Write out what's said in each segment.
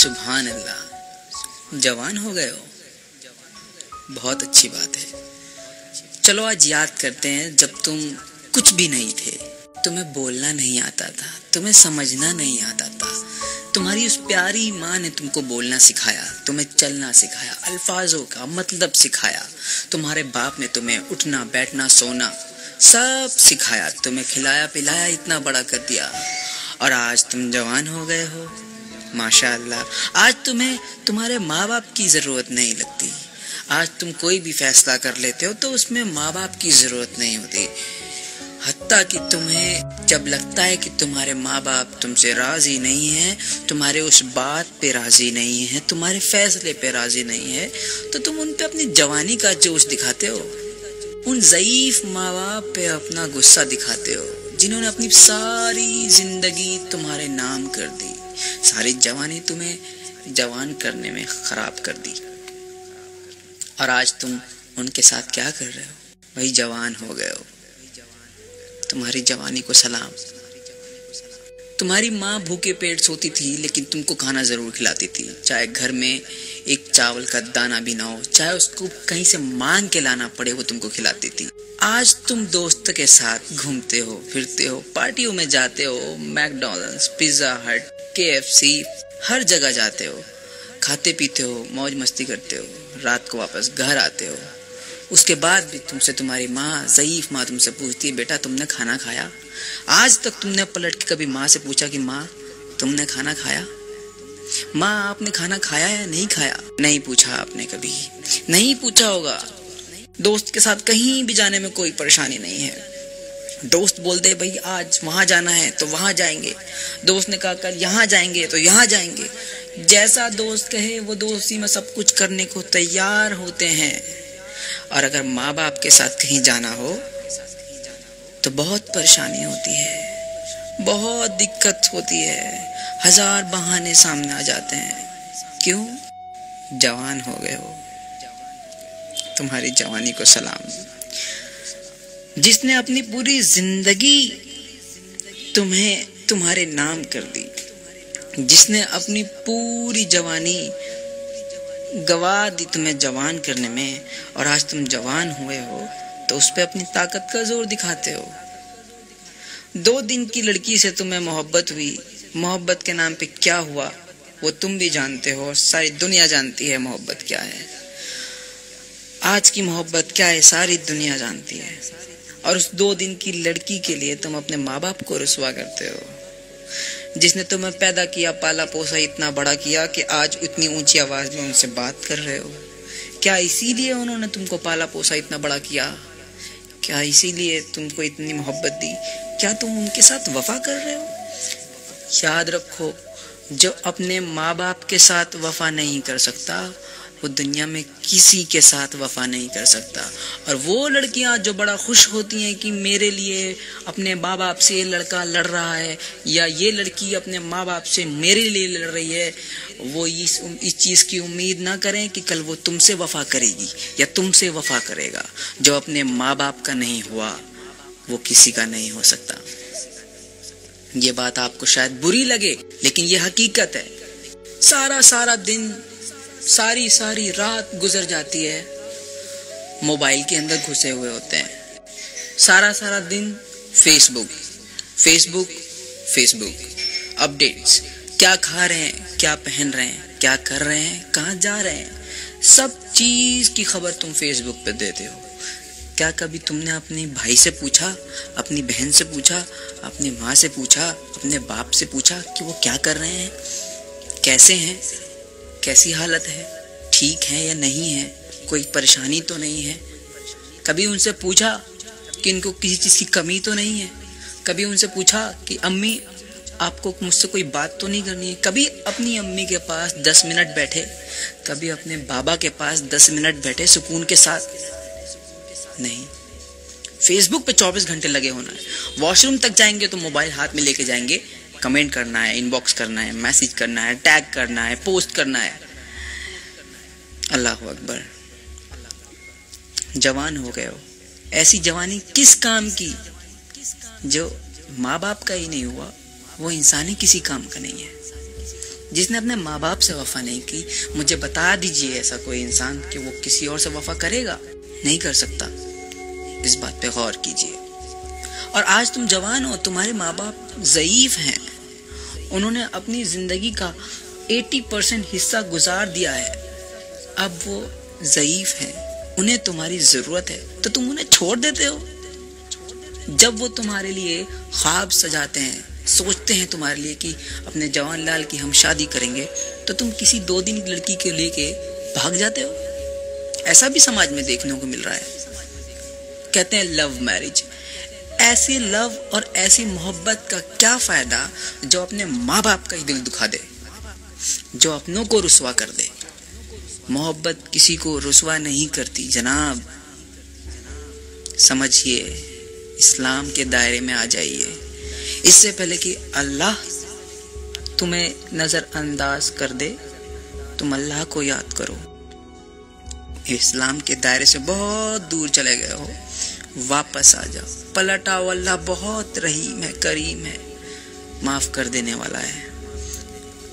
सुभान अल्लाह, जवान हो गए हो, बहुत अच्छी बात है। चलो आज याद करते हैं जब तुम कुछ भी नहीं थे, तुम्हें बोलना नहीं आता था, तुम्हें समझना नहीं आता था, तुम्हारी उस प्यारी माँ ने तुमको बोलना सिखाया, तुम्हें चलना सिखाया, अल्फाजों का मतलब सिखाया, तुम्हारे बाप ने तुम्हें उठना बैठना सोना सब सिखाया, तुम्हें खिलाया पिलाया इतना बड़ा कर दिया, और आज तुम जवान हो गए हो। माशाअल्लाह, आज तुम्हें तुम्हारे माँ बाप की जरूरत नहीं लगती। आज तुम कोई भी फैसला कर लेते हो तो उसमें माँ बाप की जरूरत नहीं होती। हत्ता कि तुम्हें जब लगता है कि तुम्हारे माँ बाप तुमसे राजी नहीं है, तुम्हारे उस बात पे राजी नहीं है, तुम्हारे फैसले पे राजी नहीं है, तो तुम उन पे अपनी जवानी का जोश दिखाते हो, उन ज़ईफ माँ बाप पे अपना गुस्सा दिखाते हो जिन्होंने अपनी सारी जिंदगी तुम्हारे नाम कर दी, सारी जवानी तुम्हें जवान करने में खराब कर दी, और आज तुम उनके साथ क्या कर रहे हो? वही जवान हो गए हो। तुम्हारी जवानी को सलाम। तुम्हारी माँ भूखे पेट सोती थी लेकिन तुमको खाना जरूर खिलाती थी, चाहे घर में एक चावल का दाना भी ना हो, चाहे उसको कहीं से मांग के लाना पड़े, वो तुमको खिलाती थी। आज तुम दोस्त के साथ घूमते हो, फिरते हो, पार्टियों में जाते हो, मैकडॉनल्ड्स, पिज्जा हट, KFC, हर जगह जाते हो, खाते पीते हो, मौज मस्ती करते हो, रात को वापस घर आते हो। उसके बाद भी तुमसे तुम्हारी माँ, ज़ईफ माँ तुमसे पूछती है, बेटा तुमने खाना खाया? आज तक तुमने पलट के कभी माँ से पूछा कि माँ तुमने खाना खाया? माँ आपने खाना खाया या नहीं खाया? नहीं पूछा आपने कभी, नहीं पूछा होगा। दोस्त के साथ कहीं भी जाने में कोई परेशानी नहीं है, दोस्त बोल दे भाई आज वहां जाना है तो वहां जाएंगे, दोस्त ने कहा कल यहाँ जाएंगे तो यहाँ जाएंगे, जैसा दोस्त कहे वो दोस्ती में सब कुछ करने को तैयार होते हैं। और अगर माँ बाप के साथ कहीं जाना हो तो बहुत परेशानी होती है, बहुत दिक्कत होती है, हजार बहाने सामने आ जाते हैं। क्यों? जवान हो गए हो। तुम्हारी जवानी को सलाम। जिसने अपनी पूरी जिंदगी तुम्हें तुम्हारे नाम कर दी, जिसने अपनी पूरी जवानी गवा दी तुम्हें जवान करने में, और आज तुम जवान हुए हो तो उस पे अपनी ताकत का जोर दिखाते हो। 2 दिन की लड़की से तुम्हें मोहब्बत हुई, मोहब्बत के नाम पे क्या हुआ वो तुम भी जानते हो, सारी दुनिया जानती है मोहब्बत क्या है। आज की मोहब्बत क्या है सारी दुनिया जानती है, और उस 2 दिन की लड़की के लिए तुम अपने माँ बाप को रुसवा करते हो, जिसने तुम्हें पैदा किया, पाला पोसा, इतना बड़ा किया कि आज इतनी ऊंची आवाज में उनसे बात कर रहे हो। क्या इसीलिए उन्होंने तुमको पाला पोसा, इतना बड़ा किया? क्या इसीलिए तुमको इतनी मोहब्बत दी? क्या तुम उनके साथ वफा कर रहे हो? याद रखो, जो अपने माँ बाप के साथ वफा नहीं कर सकता वो दुनिया में किसी के साथ वफा नहीं कर सकता। और वो लड़कियां जो बड़ा खुश होती हैं कि मेरे लिए अपने माँ बाप से ये लड़का लड़ रहा है, या ये लड़की अपने माँ बाप से मेरे लिए लड़ रही है, वो इस चीज़ की उम्मीद ना करें कि कल वो तुमसे वफा करेगी या तुमसे वफा करेगा। जो अपने माँ बाप का नहीं हुआ वो किसी का नहीं हो सकता। ये बात आपको शायद बुरी लगे लेकिन ये हकीकत है। सारा दिन, सारी रात गुजर जाती है मोबाइल के अंदर घुसे हुए होते हैं। सारा दिन फेसबुक, अपडेट्स, क्या खा रहे हैं, क्या पहन रहे हैं, क्या कर रहे हैं, कहाँ जा रहे हैं, सब चीज की खबर तुम फेसबुक पे देते हो। क्या कभी तुमने अपने भाई से पूछा, अपनी बहन से पूछा, अपनी माँ से पूछा, अपने बाप से पूछा कि वो क्या कर रहे हैं, कैसे हैं, कैसी हालत है, ठीक है या नहीं है, कोई परेशानी तो नहीं है? कभी उनसे पूछा कि इनको किसी चीज़ की कमी तो नहीं है? कभी उनसे पूछा कि अम्मी आपको मुझसे कोई बात तो नहीं करनी है? कभी अपनी अम्मी के पास 10 मिनट बैठे, कभी अपने बाबा के पास 10 मिनट बैठे सुकून के साथ? नहीं। फेसबुक पे 24 घंटे लगे होना है। वॉशरूम तक जाएंगे तो मोबाइल हाथ में लेके जाएंगे, कमेंट करना है, इनबॉक्स करना है, मैसेज करना है, टैग करना है, पोस्ट करना है। अल्लाह अकबर। जवान हो गए हो। ऐसी जवानी किस काम की जो माँ बाप का ही नहीं हुआ, वो इंसानी किसी काम का नहीं है। जिसने अपने माँ बाप से वफा नहीं की, मुझे बता दीजिए ऐसा कोई इंसान कि वो किसी और से वफा करेगा? नहीं कर सकता। इस बात पे गौर कीजिए। और आज तुम जवान हो, तुम्हारे माँ बाप ज़ईफ हैं, उन्होंने अपनी जिंदगी का 80% हिस्सा गुजार दिया है, अब वो ज़ईफ हैं, उन्हें तुम्हारी जरूरत है, तो तुम उन्हें छोड़ देते हो। जब वो तुम्हारे लिए ख्वाब सजाते हैं, सोचते हैं तुम्हारे लिए कि अपने जवान लाल की हम शादी करेंगे, तो तुम किसी 2 दिन की लड़की के लेके भाग जाते हो। ऐसा भी समाज में देखने को मिल रहा है। कहते हैं लव मैरिज। ऐसी लव और ऐसी मोहब्बत का क्या फायदा जो अपने माँ बाप का ही दिल दुखा दे, जो अपनों को रुसवा कर दे। मोहब्बत किसी को रुसवा नहीं करती जनाब, समझिए। इस्लाम के दायरे में आ जाइए। इससे पहले कि अल्लाह तुम्हें नजरअंदाज कर दे, तुम अल्लाह को याद करो। इस्लाम के दायरे से बहुत दूर चले गए हो, वापस आ जाओ, पलट आओ। अल्लाह बहुत रहीम है, करीम है, माफ कर देने वाला है।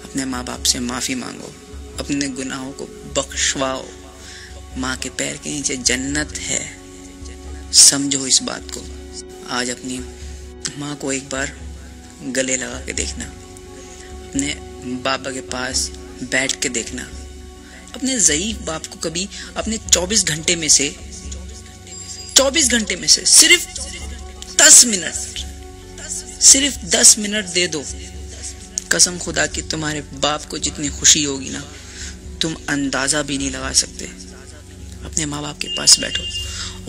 अपने माँ बाप से माफी मांगो, अपने गुनाहों को बख्शवाओ। माँ के पैर के नीचे जन्नत है, समझो इस बात को। आज अपनी माँ को एक बार गले लगा के देखना, अपने बाबा के पास बैठ के देखना। अपने ज़ईफ बाप को कभी अपने 24 घंटे में से सिर्फ 10 मिनट दे दो। कसम खुदा की तुम्हारे बाप को जितनी खुशी होगी ना, तुम अंदाजा भी नहीं लगा सकते। अपने माँ बाप के पास बैठो,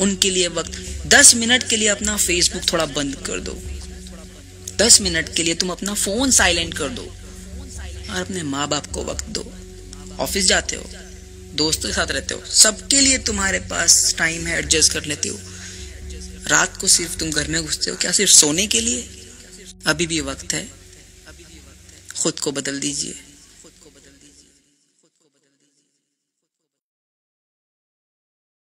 उनके लिए वक्त 10 मिनट के लिए अपना फेसबुक थोड़ा बंद कर दो। 10 मिनट के लिए तुम अपना फोन साइलेंट कर दो और अपने माँ बाप को वक्त दो। ऑफिस जाते हो, दोस्तों के साथ रहते हो, सबके लिए तुम्हारे पास टाइम है, एडजस्ट कर लेते हो। रात को सिर्फ तुम घर में घुसते हो, क्या सिर्फ सोने के लिए? अभी भी वक्त है, खुद को बदल दीजिए।